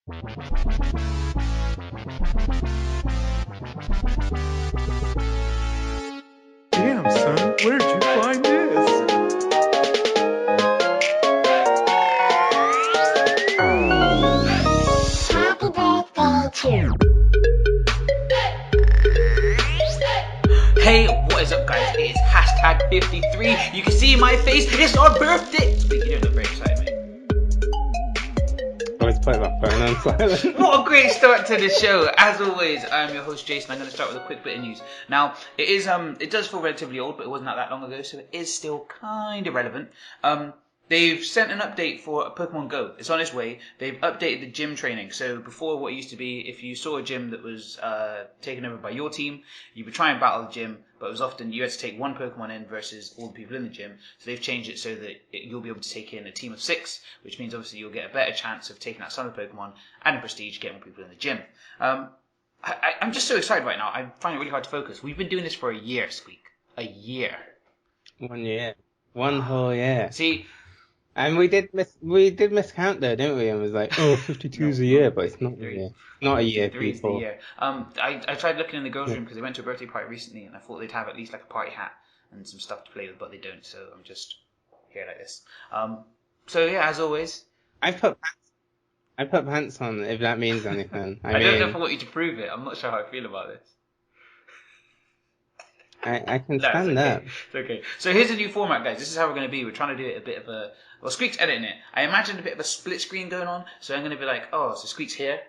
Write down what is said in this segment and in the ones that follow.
Damn, son, where'd you find this? Happy birthday to you. Hey, what is up, guys? It is hashtag 53. You can see my face. It's our birthday. Speak, you don't look very excited, mate. I always put my phone on silent. What a great start to the show. As always, I'm your host, Jason. I'm going to start with a quick bit of news. Now, it does feel relatively old, but it wasn't that long ago, so it is still kind of relevant. They've sent an update for Pokemon Go. It's on its way. They've updated the gym training. So before, what it used to be, if you saw a gym that was taken over by your team, you would try and battle the gym, but it was often you had to take one Pokemon in versus all the people in the gym. So they've changed it so that you'll be able to take in a team of 6, which means obviously you'll get a better chance of taking out some of the Pokemon and in Prestige, get more people in the gym. I'm just so excited right now. I find it really hard to focus. We've been doing this for a year, Squeak. A year. 1 year. One whole year. See... And we did miscount though, didn't we? And it was like, oh, 52 is a year, but it's not a year. Not a year, 3 is the people. year. I tried looking in the girls' room because they went to a birthday party recently, and I thought they'd have at least like a party hat and some stuff to play with, but they don't. So I'm just here like this. So yeah, as always, I put pants on, if that means anything. I don't know if I want you to prove it. I'm not sure how I feel about this. I can No, stand it's okay. up. It's okay. So here's a new format, guys. This is how we're going to be. We're trying to do it a bit of a... Well, Squeak's editing it. I imagined a bit of a split screen going on. So I'm going to be like, oh, so Squeak's here.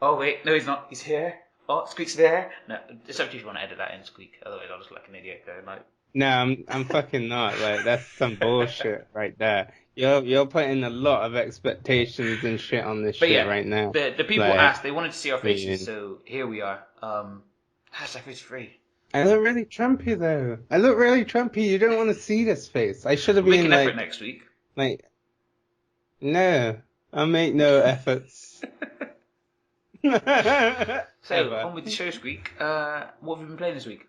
Oh, wait. No, he's not. He's here. Oh, Squeak's there. No, it's up to you if you want to edit that in, Squeak. Otherwise, I'll just look like an idiot going like... No, I'm fucking not. Like, that's some bullshit right there. You're putting a lot of expectations and shit on this But shit yeah, right now. the people Like, asked. They wanted to see our faces, so here we are. Hashtag 53. I look really Trumpy though. I look really Trumpy. You don't want to see this face. I should have We'll been make an like, effort next week. like, no, I'll make no efforts. So, Ever. on with the show, Squeak. What have you been playing this week?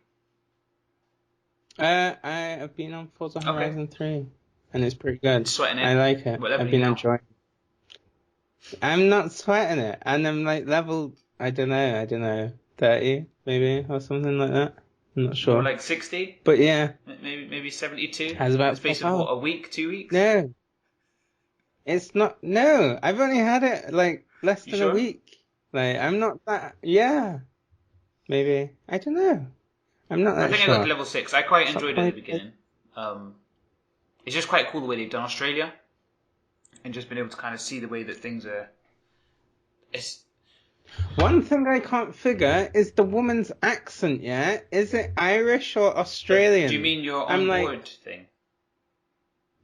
I have been on Forza Horizon 3, and it's pretty good. Sweating it? I like it. What level I've are been you now? enjoying it. I'm not sweating it, and I'm like level, I don't know, 30 maybe, or something like that. I'm not sure. Or like 60? But yeah. Maybe 72? Has about In the space of what, a week, 2 weeks? No. It's not, no, I've only had it like less than sure? a week. Like, I'm not that, yeah. Maybe, I don't know. I'm not that I think sure. I got to level 6. I quite Stop enjoyed it at the playing. beginning. It's just quite cool the way they've done Australia. And just been able to kind of see the way that things are... One thing I can't figure is the woman's accent, yeah? Is it Irish or Australian? Do you mean your I'm on-board thing?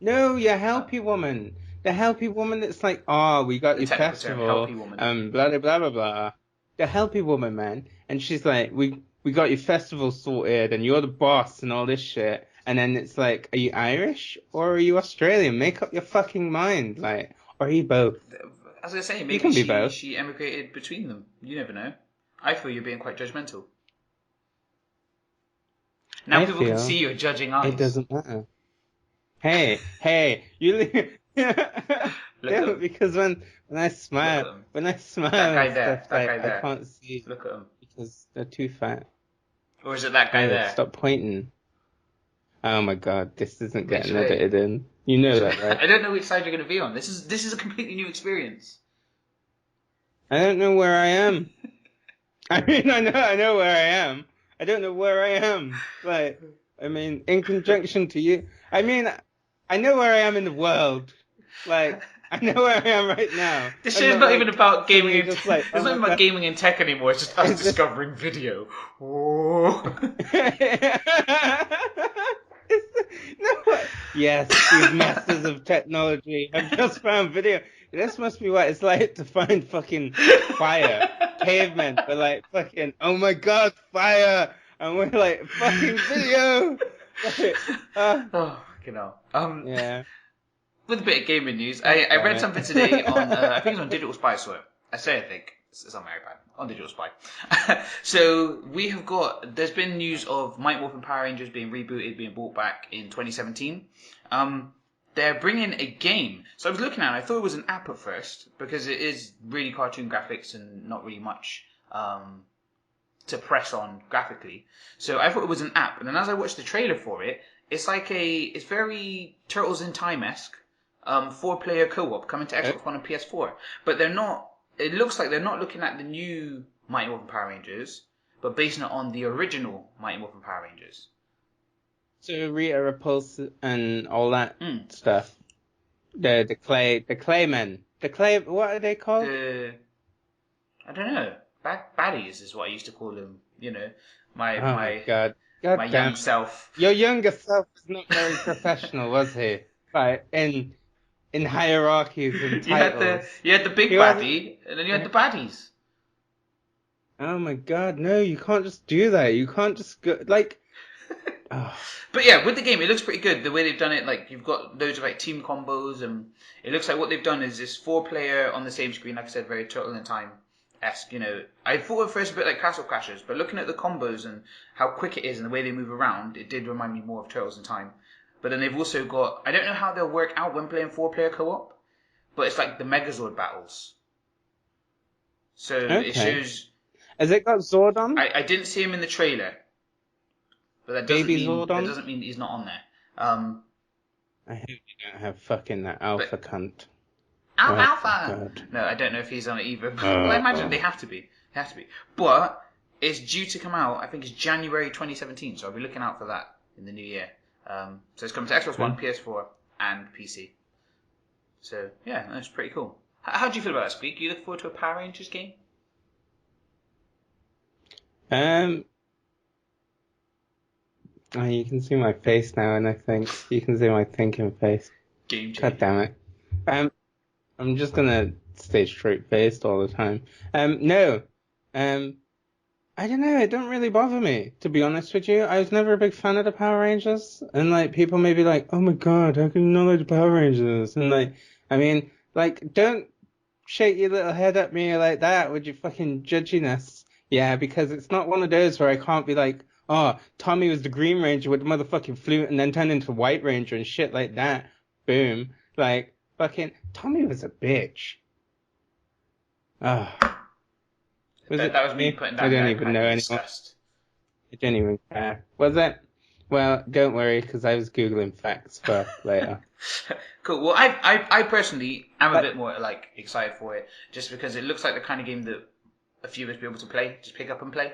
No, your helpy woman. The helpy woman that's like, oh, we got The your technical term, festival, helpy woman. blah, blah, blah, blah, blah. The helpy woman, man. And she's like, we got your festival sorted and you're the boss and all this shit. And then it's like, are you Irish or are you Australian? Make up your fucking mind. Like, or are you both? As I say, can maybe be both. she emigrated between them. You never know. I feel you're being quite judgmental. Now I people can feel see your judging eyes. It doesn't matter. Hey, you Look because when I smile, them. that guy and there, stuff, that like, guy there. I can't see Look at him. because they're too fat. Or is it that guy Oh, there? Stop pointing. Oh my god, this isn't getting way? edited in. You know that, right? I don't know which side you're going to be on. This is a completely new experience. I don't know where I am. I mean, I know where I am. I don't know where I am. Like, I mean, in conjunction to you. I mean, I know where I am in the world. Like, I know where I am right now. This I'm show's not like, even about gaming and just like, it's oh not my even about God. gaming and tech anymore. It's just us It's just- discovering video. Whoa. No, yes, these masters of technology have just found video. This must be what it's like to find fucking fire. Cavemen were like fucking, oh my god, fire! And we're like, fucking video! Like, Oh, you know. yeah. With a bit of gaming news, I read it. something today on, I think it's on Digital Spy, so I think. It's on my iPad, on Digital Spy. So, there's been news of Mighty Morphin Power Rangers being rebooted, being brought back in 2017. they're bringing a game. So I was looking at it, I thought it was an app at first, because it is really cartoon graphics and not really much to press on graphically. So I thought it was an app, and then as I watched the trailer for it, it's very Turtles in Time-esque, 4-player co-op coming to Xbox One and PS4. But it looks like they're not looking at the new Mighty Morphin Power Rangers, but basing it on the original Mighty Morphin Power Rangers. So Rita Repulsa and all that stuff. The Claymen. What are they called? I don't know. Baddies is what I used to call them. You know, my God my damn young it. self. Your younger self was not very professional, was he? Right, in hierarchies and titles. You had the big baddie, and then you had the baddies. Oh my God, no! You can't just do that. You can't just go like. Oh. But yeah, with the game, it looks pretty good. The way they've done it, like you've got loads of like team combos, and it looks like what they've done is this 4-player on the same screen. Like I said, very Turtle in Time-esque. You know, I thought at first a bit like Castle Crashers, but looking at the combos and how quick it is and the way they move around, it did remind me more of Turtles in Time. But then they've also got, I don't know how they'll work out when playing 4-player co-op, but it's like the Megazord battles. So it shows. Has it got Zordon? I didn't see him in the trailer. But that doesn't mean he's not on there. I hope you don't have fucking that alpha cunt. Alpha! God. No, I don't know if he's on it either. But I imagine they have to be. But it's due to come out, I think it's January 2017, so I'll be looking out for that in the new year. So it's coming to Xbox One, PS4, and PC. So, yeah, that's pretty cool. How do you feel about that, Squeak? You look forward to a Power Rangers game? Oh, you can see my face now, and I think you can see my thinking face. Game changer. God damn it. I'm just gonna stay straight faced all the time. No. I don't know, it don't really bother me, to be honest with you. I was never a big fan of the Power Rangers, and like people may be like, oh my God, how can you not like the Power Rangers? And like, I mean, like, don't shake your little head at me like that with your fucking judginess. Yeah, because it's not one of those where I can't be like, oh, Tommy was the Green Ranger with the motherfucking flute and then turned into White Ranger and shit like that. Boom. Like, fucking, Tommy was a bitch. That was me putting that. I don't even know anymore. I don't even care. Was it? Well, don't worry, because I was Googling facts for later. Cool. Well, I personally am a bit more like excited for it, just because it looks like the kind of game that a few of us be able to play, just pick up and play.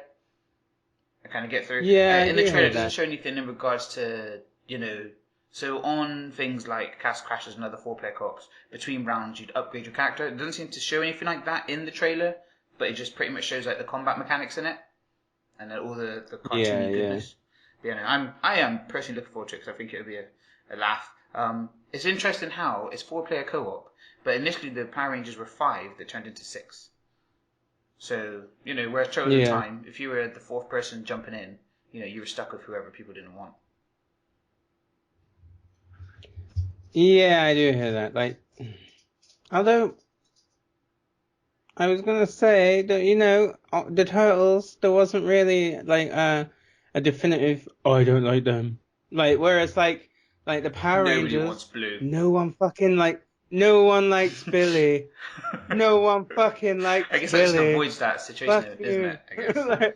I kind of get through. Yeah, in the trailer, it doesn't show anything in regards to, you know, so on things like Castle Crashers and other 4-player co-ops, between rounds you'd upgrade your character. It doesn't seem to show anything like that in the trailer, but it just pretty much shows like the combat mechanics in it, and then all the cartoony goodness. But, you know, I am personally looking forward to it because I think it'll be a laugh. It's interesting how it's 4-player co-op, but initially the Power Rangers were 5 that turned into 6. So, you know, whereas Turtles in Time, if you were the 4th person jumping in, you know, you were stuck with whoever people didn't want. Yeah, I do hear that. Like, although, I was gonna say that, you know, the Turtles, there wasn't really, like, a definitive, oh, I don't like them. Like, whereas, like the Power Nobody Rangers, wants blue. no one likes Billy. No one fucking likes Billy. I guess that just avoids that situation, isn't it? I guess.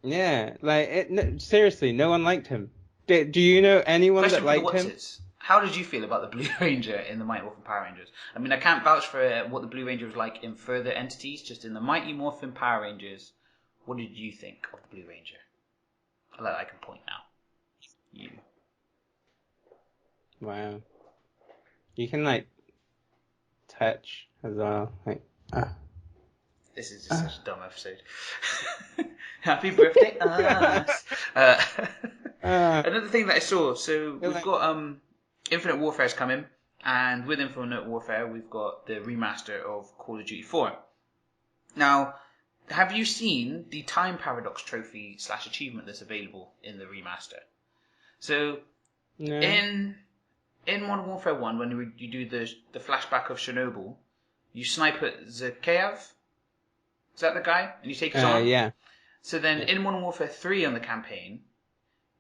Yeah, like, seriously, no one liked him. Do you know anyone that liked him? How did you feel about the Blue Ranger in the Mighty Morphin Power Rangers? I mean, I can't vouch for what the Blue Ranger was like in further entities, just in the Mighty Morphin Power Rangers. What did you think of the Blue Ranger? I can point now. You. Wow. You can, like, touch as well. Like, This is just such a dumb episode. Happy birthday, us! Another thing that I saw, so we've got Infinite Warfare's coming, and with Infinite Warfare we've got the remaster of Call of Duty 4. Now, have you seen the Time Paradox trophy / achievement that's available in the remaster? So, no. in Modern Warfare 1, when you do the flashback of Chernobyl, you snipe at Zakhaev. Is that the guy? And you take his arm? Yeah. So then in Modern Warfare 3 on the campaign,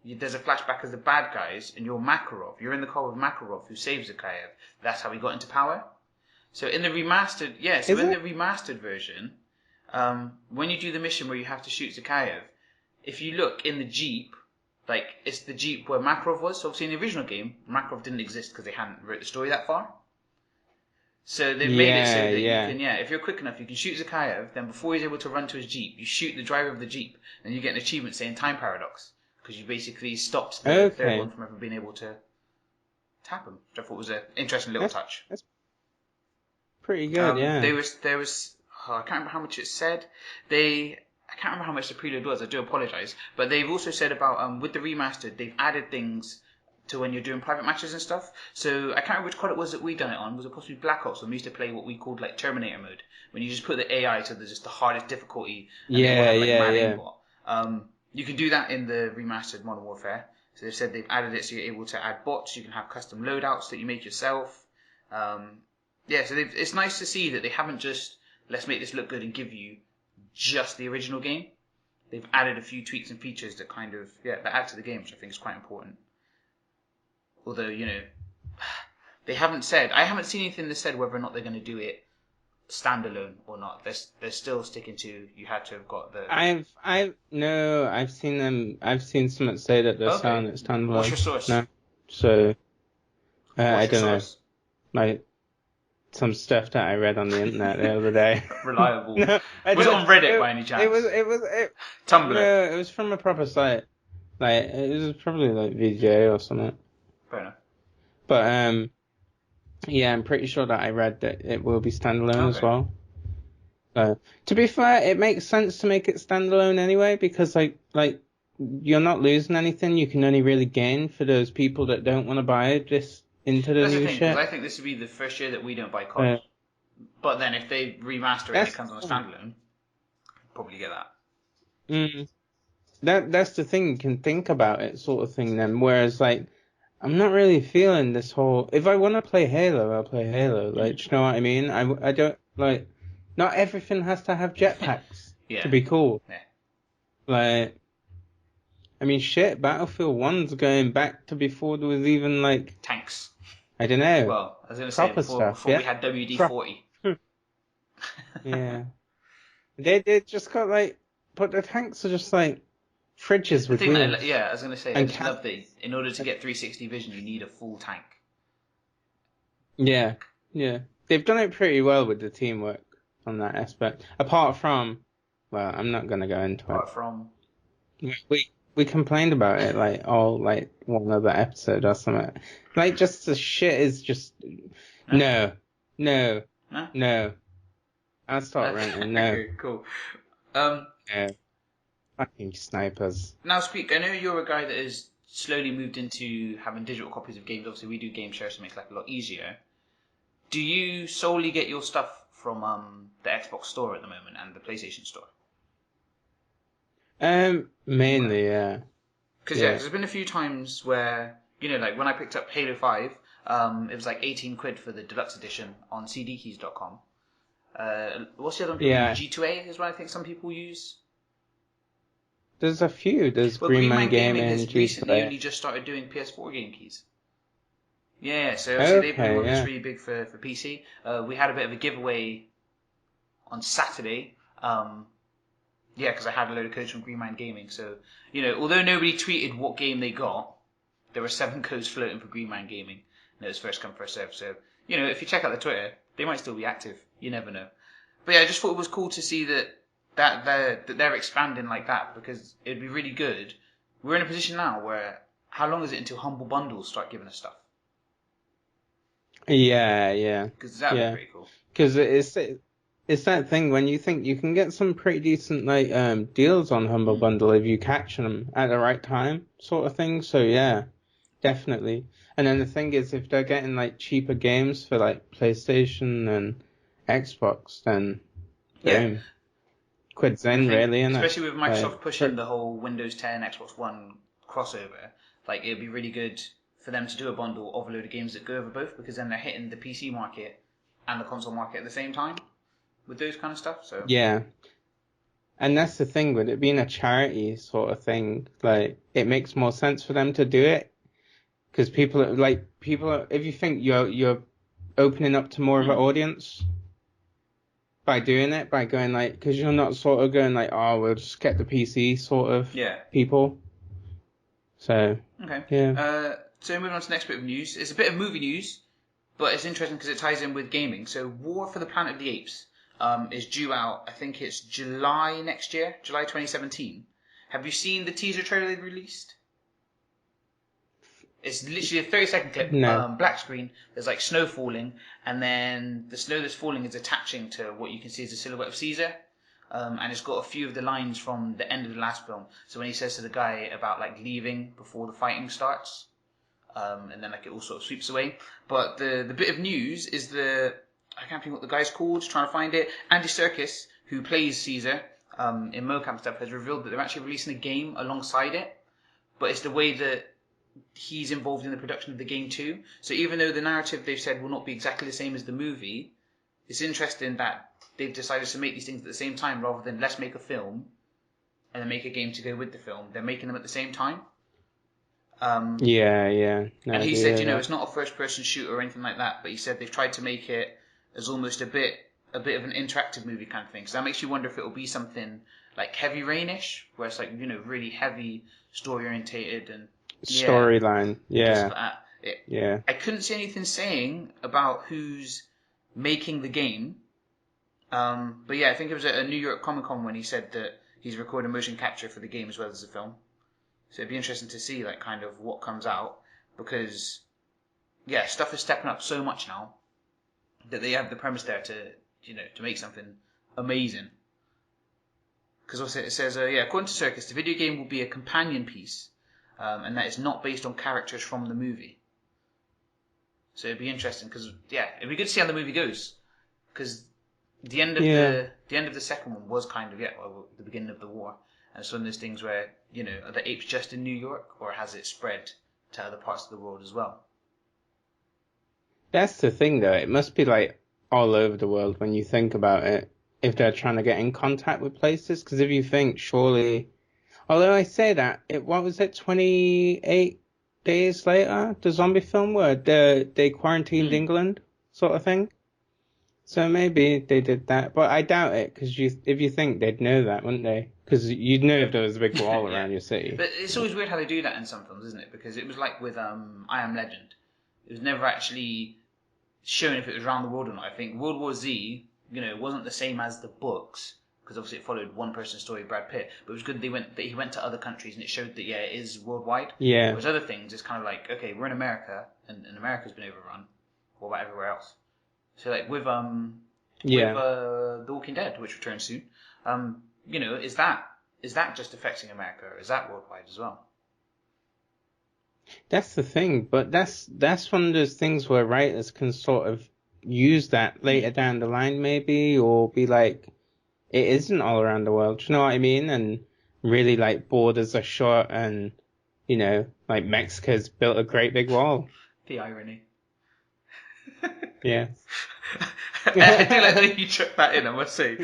there's a flashback as the bad guys, and you're Makarov. You're in the car with Makarov, who saves Akayev. That's how he got into power. So in the remastered, the remastered version, when you do the mission where you have to shoot Zakayev, if you look in the Jeep, like it's the Jeep where Makarov was. So obviously in the original game, Makarov didn't exist because they hadn't wrote the story that far. So they've made it so that you can, if you're quick enough, you can shoot Zakayev. Then before he's able to run to his Jeep, you shoot the driver of the Jeep, and you get an achievement saying time paradox because you basically stopped the third one from ever being able to tap him. Which I thought was an interesting little touch. That's pretty good, There was I can't remember how much it said. I can't remember how much the preload was. I do apologise, but they've also said about with the remastered, they've added things to when you're doing private matches and stuff. So I can't remember which COD it was that we done it on. Was it possibly Black Ops when we used to play what we called like Terminator mode, when you just put the AI to just the hardest difficulty. And aimbot. You can do that in the remastered Modern Warfare. So they've said they've added it so you're able to add bots. You can have custom loadouts that you make yourself. So it's nice to see that they haven't just let's make this look good and give you just the original game. They've added a few tweaks and features that kind of that add to the game, which I think is quite important. Although, they haven't said, I haven't seen anything that said whether or not they're going to do it standalone or not. They're still sticking to, you had to have got the... I've seen someone say that they're selling it standalone. What's your source? No. So, I don't know. Source? Like, some stuff that I read on the internet the other day. Reliable. No, was it on Reddit by any chance? It was Tumblr? No, it was from a proper site. Like, it was probably like VJ or something. Fair enough. But I'm pretty sure that I read that it will be standalone as well. To be fair, it makes sense to make it standalone anyway, because like you're not losing anything. You can only really gain for those people that don't want to buy this into the new shit. Because I think this would be the first year that we don't buy COD. But then if they remaster it and it comes on a standalone, probably get that. That's the thing. You can think about it, sort of thing. Then, whereas like, I'm not really feeling this whole. If I want to play Halo, I'll play Halo. Like, do you know what I mean? I don't like. Not everything has to have jetpacks to be cool. Yeah. Like, I mean, shit. Battlefield 1's going back to before there was even like tanks. I don't know. Well, I was going to say before we had WD-40. Yeah. They just got like, but the tanks are just like fridges with wheels. I was going to say, I just love that in order to get 360 vision, you need a full tank. Yeah. They've done it pretty well with the teamwork on that aspect. Apart from, well, I'm not going to go into it. Apart from? We complained about it, like, one other episode or something. Like, just the shit is just... No. I'll start ranting, no. Okay, cool. No. Fucking snipers. Now, Squeak, I know you're a guy that has slowly moved into having digital copies of games. Obviously, we do game share, so it makes life a lot easier. Do you solely get your stuff from the Xbox store at the moment and the PlayStation store? Mainly, yeah. Because there's been a few times where, like when I picked up Halo 5, it was like 18 quid for the deluxe edition on cdkeys.com. What's the other one? Yeah. G2A is what I think some people use. There's a few. There's GreenManGaming has G2A. recently only just started doing PS4 game keys. Yeah, so they've been one that's really big for PC. We had a bit of a giveaway on Saturday. Because I had a load of codes from GreenManGaming. So, although nobody tweeted what game they got, there were 7 codes floating for GreenManGaming. And it was first come, first served. So, if you check out the Twitter, they might still be active. You never know. But yeah, I just thought it was cool to see that they're expanding like that, because it'd be really good. We're in a position now where, how long is it until Humble Bundles start giving us stuff? Yeah. Because that would be pretty cool. Because it's that thing when you think you can get some pretty decent like deals on Humble Bundle if you catch them at the right time, sort of thing. So yeah, definitely. And then the thing is, if they're getting like cheaper games for like PlayStation and Xbox, then boom, quids in really, innit? Especially with Microsoft pushing the whole Windows 10, Xbox One crossover, like it'd be really good for them to do a bundle of a load of games that go over both, because then they're hitting the PC market and the console market at the same time with those kind of stuff. So yeah. And that's the thing with it being a charity sort of thing. Like, it makes more sense for them to do it because if you think you're opening up to more of an audience by doing it, by going like, because you're not sort of going like, oh, we'll just get the PC sort of people. So Okay. yeah. So moving on to the next bit of news. It's a bit of movie news, but it's interesting because it ties in with gaming. So War for the Planet of the Apes is due out, I think it's July next year, July 2017. Have you seen the teaser trailer they released? It's literally a 30-second clip, No. black screen. There's like snow falling, and then the snow that's falling is attaching to what you can see as the silhouette of Caesar. And it's got a few of the lines from the end of the last film. So when he says to the guy about like leaving before the fighting starts, and then like it all sort of sweeps away. But the bit of news is I can't think what the guy's called. Trying to find it. Andy Serkis, who plays Caesar in mocap stuff, has revealed that they're actually releasing a game alongside it. But it's the way that he's involved in the production of the game too. So even though the narrative they've said will not be exactly the same as the movie, it's interesting that they've decided to make these things at the same time rather than let's make a film and then make a game to go with the film. They're making them at the same time. Yeah. No, and he said, it's not a first-person shooter or anything like that, but he said they've tried to make it as almost a bit of an interactive movie kind of thing. So that makes you wonder if it will be something like Heavy Rain-ish, where it's like, really heavy story-orientated and storyline. Just like that. Yeah. I couldn't see anything saying about who's making the game. But yeah, I think it was at a New York Comic Con when he said that he's recording motion capture for the game as well as the film. So it'd be interesting to see like kind of what comes out because stuff is stepping up so much now that they have the premise there to make something amazing. Because also it says according to Circus, the video game will be a companion piece, and that is not based on characters from the movie. So it'd be interesting because it'd be good to see how the movie goes because the end of the second one was kind of the beginning of the war. And it's one of those things where, are the apes just in New York or has it spread to other parts of the world as well? That's the thing though. It must be like all over the world when you think about it. If they're trying to get in contact with places, because if you think surely, although I say that, 28 days later, the zombie film where they quarantined England sort of thing. So maybe they did that, but I doubt it because if you think they'd know that, wouldn't they? Because you'd know if there was a big wall around your city. But it's always weird how they do that in some films, isn't it? Because it was like with I Am Legend. It was never actually shown if it was around the world or not. I think World War Z, wasn't the same as the books because obviously it followed one person's story, Brad Pitt. But it was good that he went to other countries and it showed that it is worldwide. Yeah. Whereas other things, it's kind of like we're in America and America's been overrun. What about everywhere else? So like with The Walking Dead, which returns soon, is that just affecting America or is that worldwide as well? That's the thing, but that's one of those things where writers can sort of use that later down the line maybe, or be like, it isn't all around the world, do you know what I mean? And really like borders are short and, like Mexico's built a great big wall. The irony. Yeah. I do like that you chucked that in, I must say.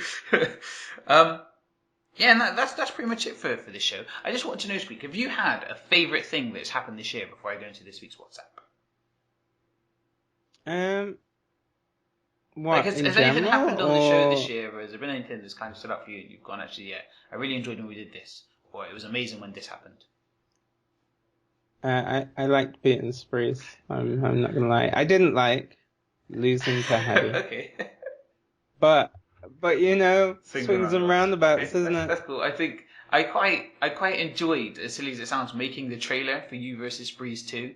And that's pretty much it for this show. I just wanted to know, Squeak, have you had a favourite thing that's happened this year before I go into this week's WhatsApp? What, has anything happened on the show this year, or has there been anything that's kind of stood up for you and you've gone, actually, I really enjoyed when we did this, or it was amazing when this happened? I liked beating Sprees. I'm not gonna lie. I didn't like losing to Hattie. Okay. But swings and roundabouts, isn't it? That's cool. I think I quite enjoyed, as silly as it sounds, making the trailer for You versus Sprees 2.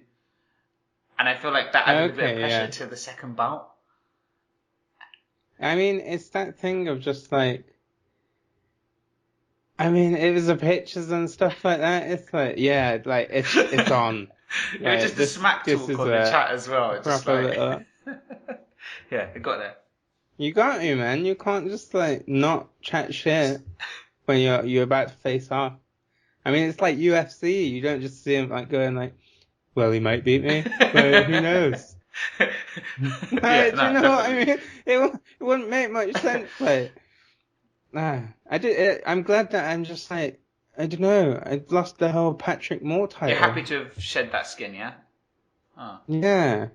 And I feel like that added a bit of pressure to the second bout. I mean, it's that thing of just like, it was the pictures and stuff like that. It's like, it's on. It was just a smack talk on the chat as well. It's just like... Yeah, it got there. You got to, man. You can't just like not chat shit when you're about to face off. It's like UFC. You don't just see him like going like, well, he might beat me, but who knows? Do you know what I mean? It wouldn't make much sense. Like, I did. I'm glad that I'm just like, I don't know. I lost the whole Patrick Moore You're title. happy to have shed that skin, yeah? Oh. Yeah,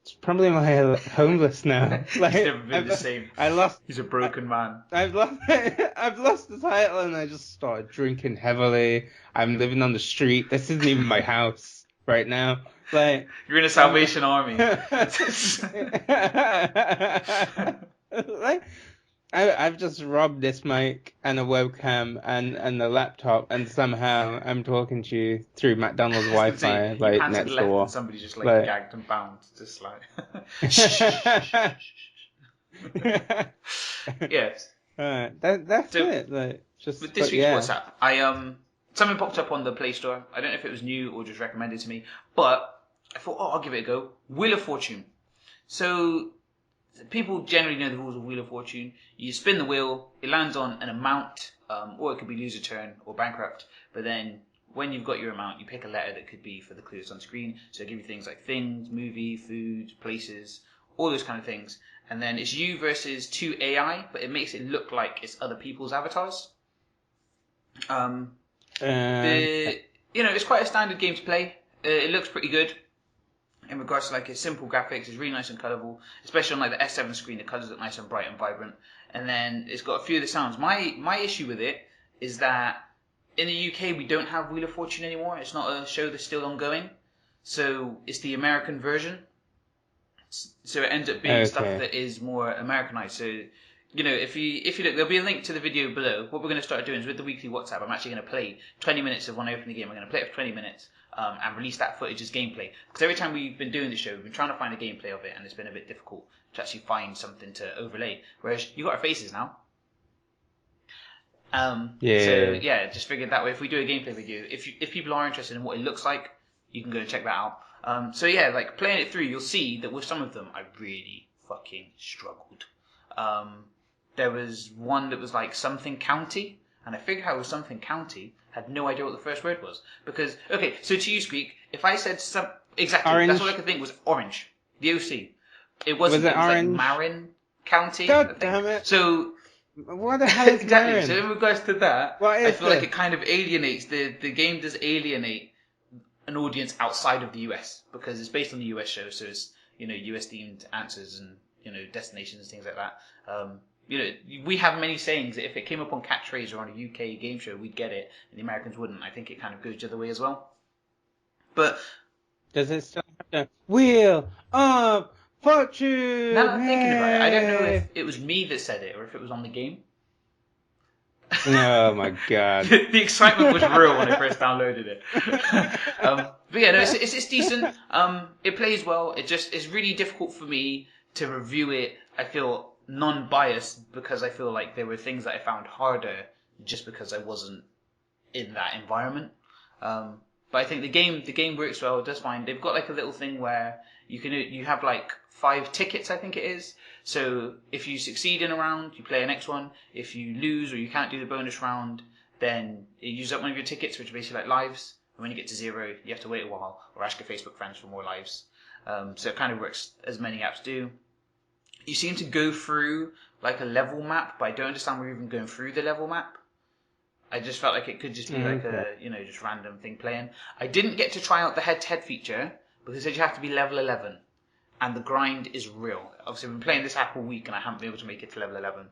it's probably why I'm homeless now. He's Like, never been the same. I lost. He's a broken man. I've lost. I've lost the title, and I just started drinking heavily. I'm living on the street. This isn't even my house right now. Like, You're in a Salvation Army. like, I've just robbed this mic and a webcam and the laptop, and somehow I'm talking to you through McDonald's Wi-Fi, You like pan to the next left door. and somebody just Like- gagged and bound, just like. Yes. Alright, that's So, it. Like, just With this but week's yeah. WhatsApp, something popped up on the Play Store. I don't know if it was new or just recommended to me, but I thought, I'll give it a go. Wheel of Fortune. So people generally know the rules of Wheel of Fortune. You spin the wheel, it lands on an amount, or it could be lose a turn or bankrupt. But then when you've got your amount, you pick a letter that could be for the clue that's on screen. So I give you things like things, movie, food, places, all those kind of things. And then it's you versus 2 AI, but it makes it look like it's other people's avatars. It's quite a standard game to play. It looks pretty good in regards to like its simple graphics. It's really nice and colourful, especially on like the S7 screen. The colours look nice and bright and vibrant. And then it's got a few of the sounds. My issue with it is that in the UK we don't have Wheel of Fortune anymore. It's not a show that's still ongoing, so it's the American version. So it ends up being stuff that is more Americanized. So, if you look, there'll be a link to the video below. What we're going to start doing is with the weekly WhatsApp, I'm actually going to play 20 minutes of when I open the game. I'm going to play it for 20 minutes and release that footage as gameplay. Because every time we've been doing the show, we've been trying to find a gameplay of it, and it's been a bit difficult to actually find something to overlay. Whereas you got our faces now. So yeah, just figured that way. If we do a gameplay video, if people are interested in what it looks like, you can go and check that out. So yeah, like playing it through, you'll see that with some of them, I really fucking struggled. There was one that was like something county, and I figured out it was something county. Had no idea what the first word was because so to you, Squeak, if I said exactly, Orange. that's all I could think was orange. The OC. It wasn't. Was it orange? Like Marin County. God damn it! So. What the hell is Exactly. Marin? So in regards to that, What I is feel like this? it kind of alienates the game does alienate an audience outside of the US because it's based on the US show, so it's US themed answers and destinations and things like that. We have many sayings that if it came up on Catchphrase or on a UK game show, we'd get it, and the Americans wouldn't. I think it kind of goes the other way as well. But Does it still have the Wheel of Fortune? now that I'm thinking about it, I don't know if it was me that said it or if it was on the game. Oh my god. The excitement was real when I first downloaded it. But yeah, no, it's decent. It plays well. It's really difficult for me to review it. I feel non-biased because I feel like there were things that I found harder just because I wasn't in that environment. But I think the game works well. It does fine. They've got like a little thing where you have like 5 tickets, I think it is. So if you succeed in a round, you play a next one. If you lose or you can't do the bonus round, then it uses up one of your tickets, which are basically like lives. And when you get to 0, you have to wait a while or ask your Facebook friends for more lives. So it kind of works as many apps do. You seem to go through like a level map, but I don't understand why you're even going through the level map. I just felt like it could just be like a just random thing playing. I didn't get to try out the head-to-head feature because it said you have to be level 11. And the grind is real. Obviously, I've been playing this app all week, and I haven't been able to make it to level 11.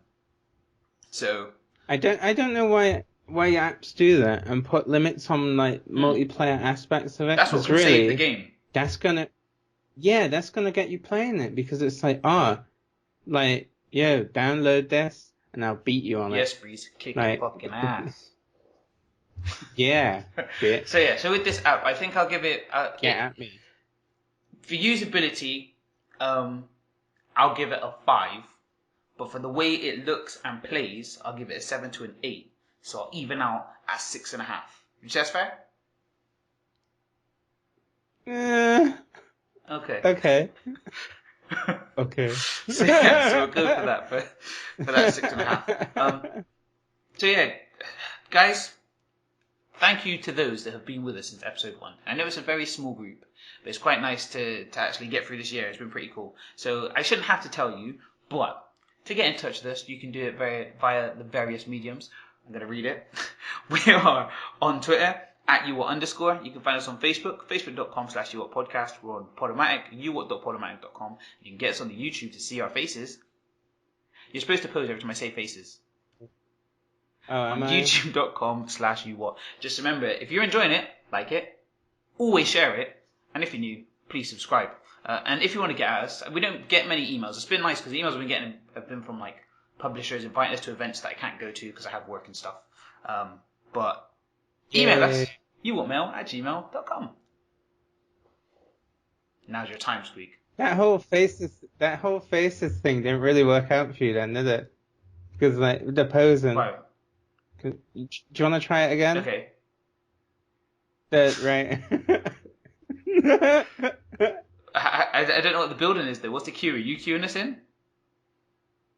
So I don't know why apps do that and put limits on like multiplayer aspects of it. That's what could really save the game. That's gonna get you playing it because it's like download this and I'll beat you on it. Yes, please, kick your fucking ass. Yeah. Bitch. So with this app, I think I'll give it. Get at me. For usability, I'll give it a 5. But for the way it looks and plays, I'll give it a 7 to an 8. So I'll even out at 6.5. Which that's fair? Okay. Okay. Okay. So we'll go for that for that 6.5. So yeah, guys, thank you to those that have been with us since episode 1. I know it's a very small group, but it's quite nice to actually get through this year. It's been pretty cool. So I shouldn't have to tell you, but To get in touch with us, you can do it via the various mediums. I'm going to read it. We are on Twitter, @uwatt_. You can find us on Facebook, facebook.com/uwattpodcast. We're on Podomatic, uwatt.podomatic.com. You can get us on the YouTube to see our faces. You're supposed to pose every time I say faces. On youtube.com/uwatt. Just remember, if you're enjoying it, like it, always share it, and if you're new, please subscribe. And if you want to get at us, we don't get many emails. It's been nice because the emails we've been getting have been from like publishers inviting us to events that I can't go to because I have work and stuff. But email us, uwattmail@gmail.com. Now's your time, Squeak. That whole faces thing didn't really work out for you then, did it? Because like the posing. Right. Do you want to try it again? Okay. Right. I don't know what the building is though. What's the queue? Are you queuing us in?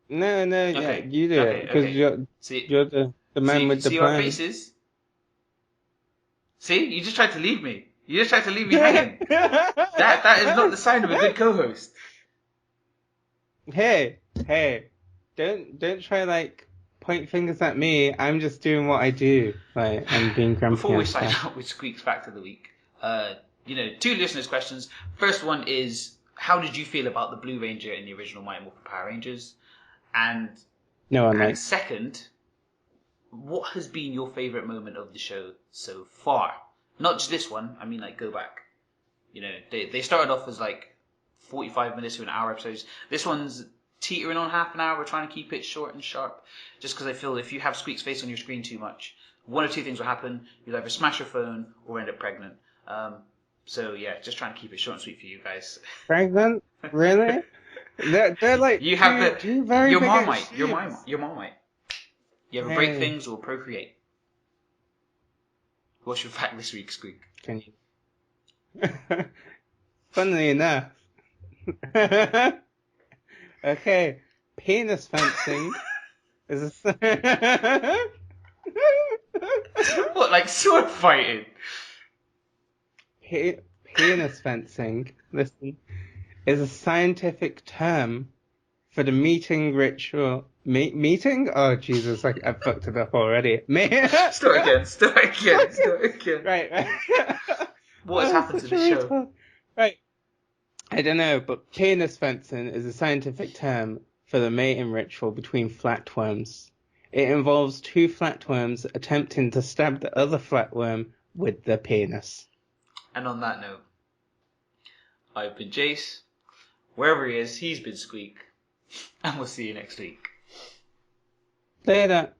No, yeah, Okay. you do it because you're the man with the see plan. our faces? See, you just tried to leave me. You just tried to leave me hanging. That is not the sign of a good co-host. Hey, don't try like point fingers at me. I'm just doing what I do. Like I'm being grumpy. Before we and sign stuff. up with Squeak's Fact of the Week, 2 listeners' questions. First one is, how did you feel about the Blue Ranger in the original Mighty Morphin Power Rangers? And second, what has been your favourite moment of the show so far? Not just this one. I mean, like, go back. They started off as like 45 minutes to an hour episodes. This one's teetering on half an hour. We're trying to keep it short and sharp, just because I feel if you have Squeak's face on your screen too much, one of two things will happen. You'll either smash your phone or end up pregnant. So yeah, just trying to keep it short and sweet for you guys. Pregnant? Really? They're like you have two very your big Marmite. ships. Your Marmite. You ever break things or procreate? What's your fact this week, Squeak? Can you? Funnily enough. Okay, penis fencing is a. What, like sword fighting? Penis fencing, listen, is a scientific term for the meeting ritual. Meeting? Oh, Jesus, I fucked it up already. Start again. Right. What has happened to the show? Right. I don't know, but penis fencing is a scientific term for the mating ritual between flatworms. It involves two flatworms attempting to stab the other flatworm with their penis. And on that note, I've been Jace. Wherever he is, he's been Squeak. And we'll see you next week. Later.